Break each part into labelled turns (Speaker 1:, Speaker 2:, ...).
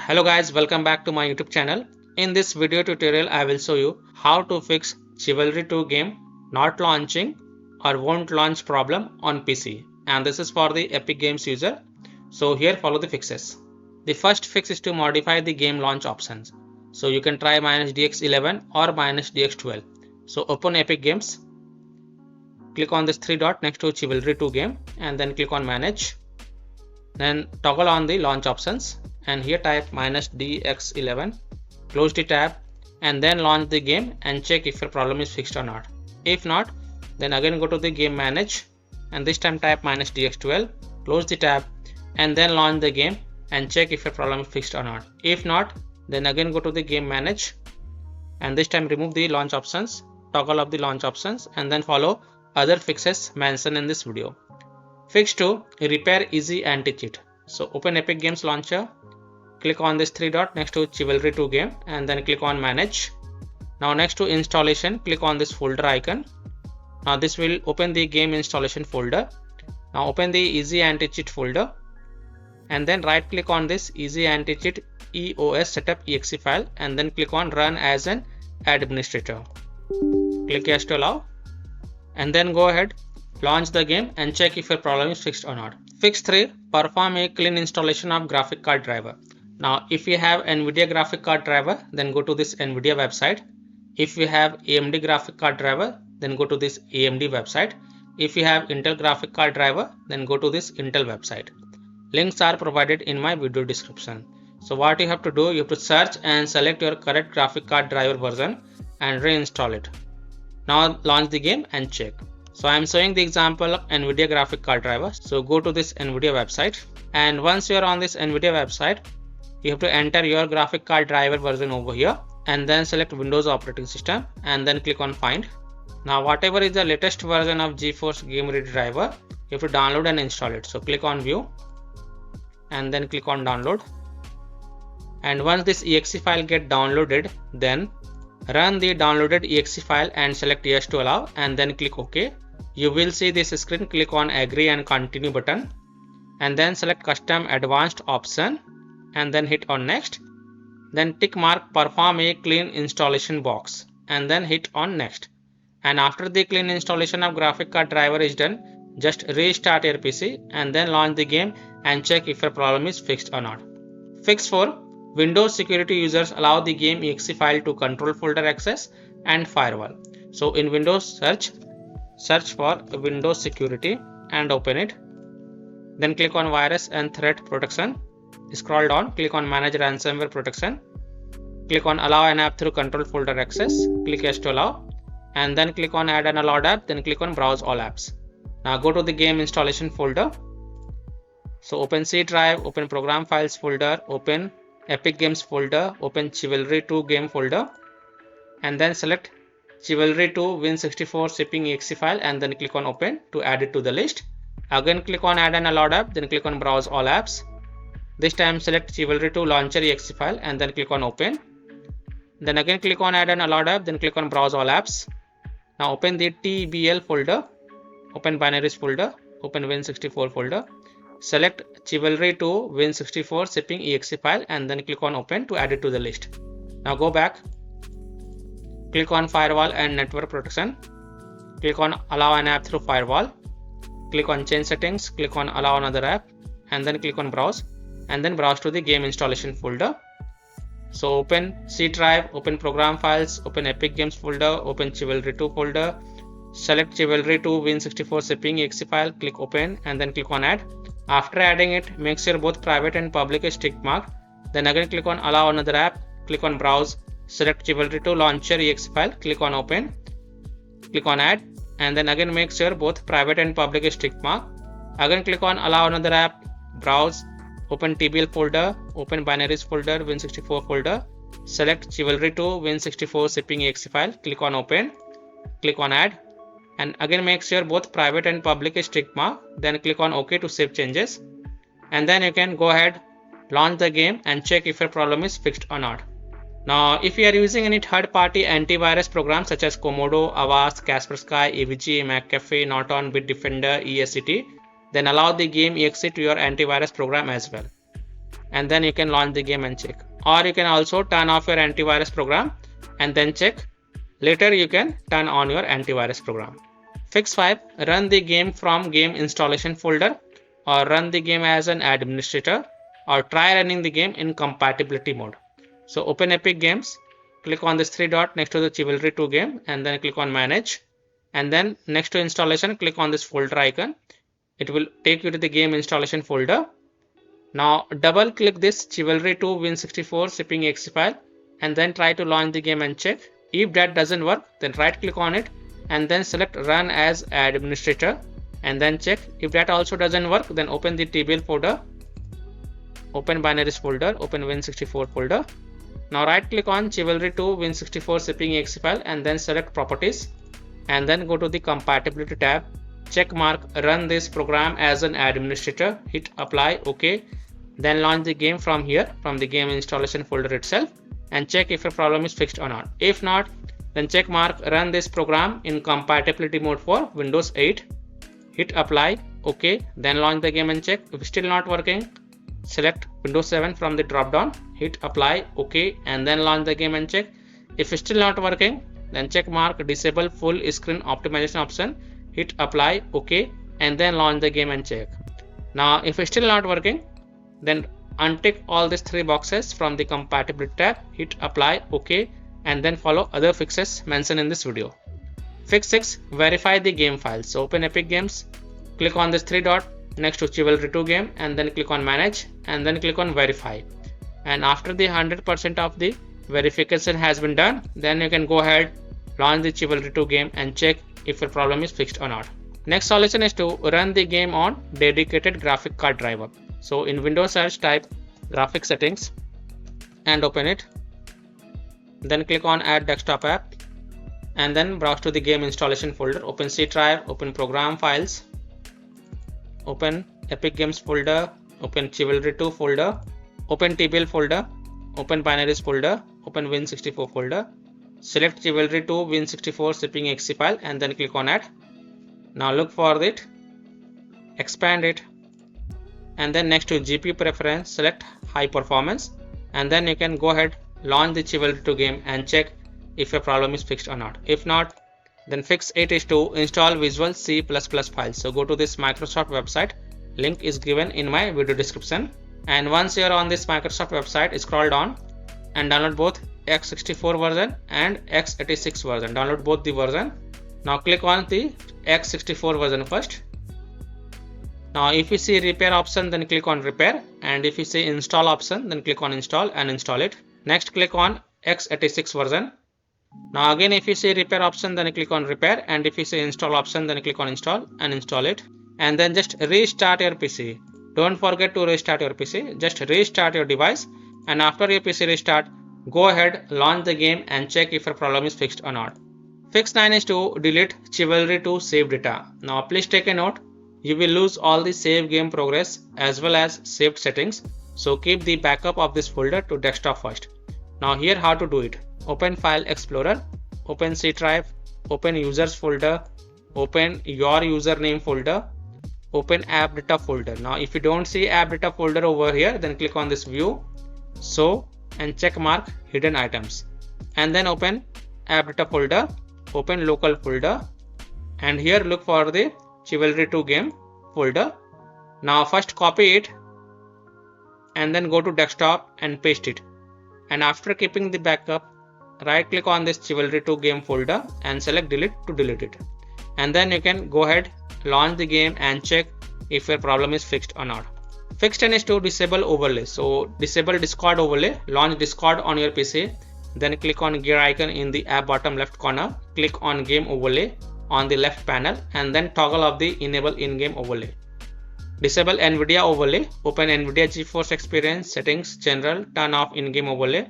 Speaker 1: Hello guys, welcome back to my YouTube channel. In this video tutorial, I will show you how to fix Chivalry 2 game not launching or won't launch problem on PC. And this is for the Epic Games user. So here follow the fixes. The first fix is to modify the game launch options. So you can try -DX11 or -DX12. So open Epic Games. Click on this 3 dot next to Chivalry 2 game and then click on manage. Then toggle on the launch options and here type -DX11, close the tab and then launch the game and check if your problem is fixed or not. If not, then again go to the game manage and this time type -DX12, close the tab and then launch the game and check if your problem is fixed or not. If not, then again go to the game manage and this time remove the launch options, toggle off the launch options and then follow other fixes mentioned in this video. Fix 2, repair easy anti-cheat. So open Epic Games launcher, click on this 3 dot next to Chivalry 2 game and then click on manage. Now next to installation, click on this folder icon. Now this will open the game installation folder. Now open the easy anti-cheat folder and then right click on this easy anti-cheat EOS setup exe file and then click on run as an administrator. Click yes to allow and then go ahead, launch the game and check if your problem is fixed or not. Fix 3, perform a clean installation of graphic card driver. Now if you have NVIDIA graphic card driver, then go to this NVIDIA website. If you have AMD graphic card driver, then go to this AMD website. If you have Intel graphic card driver, then go to this Intel website. Links are provided in my video description. So what you have to do, you have to search and select your correct graphic card driver version and reinstall it. Now launch the game and check. So I am showing the example of NVIDIA graphic card driver. So go to this NVIDIA website and once you are on this NVIDIA website, you have to enter your graphic card driver version over here and then select Windows operating system and then click on find. Now whatever is the latest version of GeForce Game Ready driver, you have to download and install it. So click on view and then click on download. And once this exe file get downloaded, then run the downloaded exe file and select yes to allow and then click OK. You will see this screen, click on agree and continue button and then select custom advanced option and then hit on next. Then tick mark perform a clean installation box and then hit on next. And after the clean installation of graphic card driver is done, just restart your PC and then launch the game and check if your problem is fixed or not. Fix 4, Windows security users allow the game exe file to control folder access and firewall. So in Windows search for Windows security and open it. Then click on virus and threat protection. Scroll down, click on manage ransomware protection. Click on allow an app through control folder access. Click yes to allow and then click on add an allowed app. Then click on browse all apps. Now go to the game installation folder. So open C drive, open program files folder, open Epic Games folder, open Chivalry 2 game folder and then select Chivalry 2 Win64 shipping exe file and then click on open to add it to the list. Again click on add an allowed app, then click on browse all apps. This time select Chivalry 2 launcher exe file and then click on open. Then again click on add an allowed app, then click on browse all apps. Now open the TBL folder, open binaries folder, open Win64 folder. Select Chivalry 2 Win64 shipping exe file and then click on open to add it to the list. Now go back, click on firewall and network protection, click on allow an app through firewall, click on change settings, click on allow another app and then click on browse and then browse to the game installation folder. So open C drive, open program files, open Epic Games folder, open Chivalry 2 folder, select Chivalry 2 Win64 shipping exe file, click open and then click on add. After adding it, make sure both private and public is tick marked. Then again click on allow another app, click on browse, select Chivalry 2 launcher exe file, click on open, click on add and then again make sure both private and public is tick marked. Again click on allow another app, browse, open TBL folder, open binaries folder, Win64 folder, select Chivalry 2 Win64 shipping exe file, click on open, click on add and again make sure both private and public is tick mark, then click on OK to save changes and then you can go ahead, launch the game and check if your problem is fixed or not. Now if you are using any third-party antivirus programs such as Komodo, Avast, Kaspersky, AVG, McAfee, Norton, Bitdefender, ESCT, then allow the game exe to your antivirus program as well. and then you can launch the game and check. Or you can also turn off your antivirus program and then check. Later you can turn on your antivirus program. Fix 5. Run the game from game installation folder, or run the game as an administrator, or try running the game in compatibility mode. So open Epic Games, click on this 3 dot next to the Chivalry 2 game, and then click on manage, and then next to installation click on this folder icon. It will take you to the game installation folder. Now double click this Chivalry 2 Win64 shipping exe file and then try to launch the game and check. If that doesn't work, then right click on it and then select run as administrator and then check. If that also doesn't work, then open the TBL folder, open binaries folder, open Win64 folder. Now right click on Chivalry 2 Win64 shipping exe file and then select properties and then go to the compatibility tab. Check mark run this program as an administrator, hit apply, OK. Then launch the game from here, from the game installation folder itself, and check if a problem is fixed or not. If not, then check mark run this program in compatibility mode for Windows 8, hit apply, OK. Then launch the game and check. If still not working, select Windows 7 from the drop down, hit apply, OK, and then launch the game and check. If still not working, then check mark disable full screen optimization option, hit apply, OK, and then launch the game and check. Now if it's still not working, then untick all these 3 boxes from the compatibility tab, hit apply, OK, and then follow other fixes mentioned in this video. Fix 6. Verify the game files. So open Epic Games, click on this 3 dot next to Chivalry 2 game and then click on manage and then click on verify. And after the 100% of the verification has been done, then you can go ahead, launch the Chivalry 2 game and check if your problem is fixed or not. Next solution is to run the game on dedicated graphic card driver. So in Windows search, type graphic settings and open it. Then click on add desktop app and then browse to the game installation folder. Open C drive, open program files, open Epic Games folder, open Chivalry 2 folder, open TBL folder, open binaries folder, open Win64 folder. Select Chivalry 2 Win64 shipping exe file and then click on add. Now look for it, expand it, and then next to GPU preference select high performance, and then you can go ahead, launch the Chivalry 2 game and check if your problem is fixed or not. If not, then fix 8 is to install Visual C++ files. So go to this Microsoft website, link is given in my video description, and once you are on this Microsoft website, scroll down and download both x64 version and x86 version. Download both the version. Now click on the x64 version first. Now if you see repair option, then click on repair, and if you see install option, then click on install and install it. Next click on x86 version. Now again if you see repair option, then click on repair, and if you see install option, then click on install and install it, and then just restart your PC. Don't forget to restart your PC, just restart your device, and after your PC restart, go ahead, launch the game and check if your problem is fixed or not. Fix 9 is to delete Chivalry 2 save data. Now please take a note, you will lose all the save game progress as well as saved settings, so keep the backup of this folder to desktop first. Now here how to do it. Open File Explorer, open C drive, open Users folder, open your username folder, open App Data folder. Now if you don't see App Data folder over here, then click on this View, Show, and check mark hidden items, and then open App Data folder, open local folder, and here look for the Chivalry 2 game folder. Now first copy it and then go to desktop and paste it, and after keeping the backup, right click on this Chivalry 2 game folder and select delete to delete it, and then you can go ahead, launch the game and check if your problem is fixed or not. Fix 10 is to disable overlay. So disable Discord overlay, launch Discord on your PC, then click on gear icon in the app bottom left corner, click on game overlay on the left panel, and then toggle off the enable in-game overlay. Disable NVIDIA overlay, open NVIDIA GeForce Experience settings, general, turn off in-game overlay.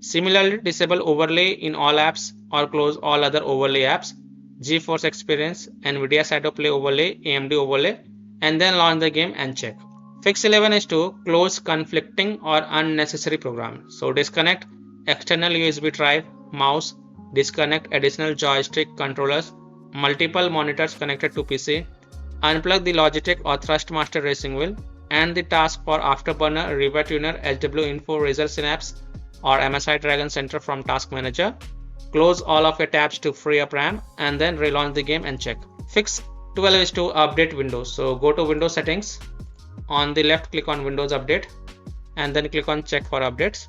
Speaker 1: Similarly, disable overlay in all apps or close all other overlay apps, GeForce Experience, NVIDIA Shadowplay overlay, AMD overlay, and then launch the game and check. Fix 11 is to close conflicting or unnecessary programs. So disconnect external USB drive, mouse, disconnect additional joystick controllers, multiple monitors connected to PC, unplug the Logitech or Thrustmaster racing wheel, and the task for Afterburner, River Tuner, HW Info, Razor Synapse or MSI Dragon Center from Task Manager. Close all of your tabs to free up RAM and then relaunch the game and check. Fix 12 is to update Windows. So go to Windows settings. On the left, click on Windows Update and then click on check for updates.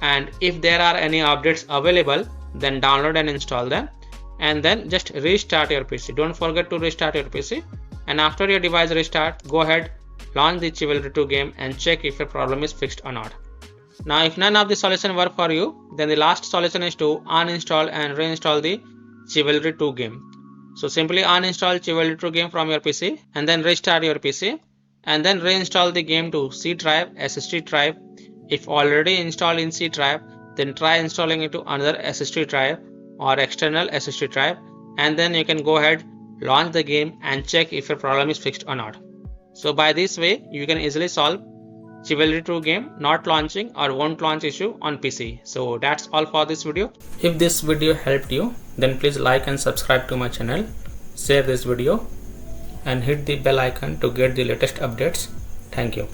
Speaker 1: And if there are any updates available, then download and install them. And then just restart your PC. Don't forget to restart your PC. And after your device restart, go ahead, launch the Chivalry 2 game and check if your problem is fixed or not. Now if none of the solution work for you, then the last solution is to uninstall and reinstall the Chivalry 2 game. So simply uninstall Chivalry 2 game from your PC and then restart your PC and then reinstall the game to C drive, SSD drive. If already installed in C drive, then try installing it to another SSD drive or external SSD drive, and then you can go ahead, launch the game and check if your problem is fixed or not. So by this way, you can easily solve Chivalry 2 game not launching or won't launch issue on PC. So that's all for this video. If this video helped you, then please like and subscribe to my channel, share this video and hit the bell icon to get the latest updates. Thank you.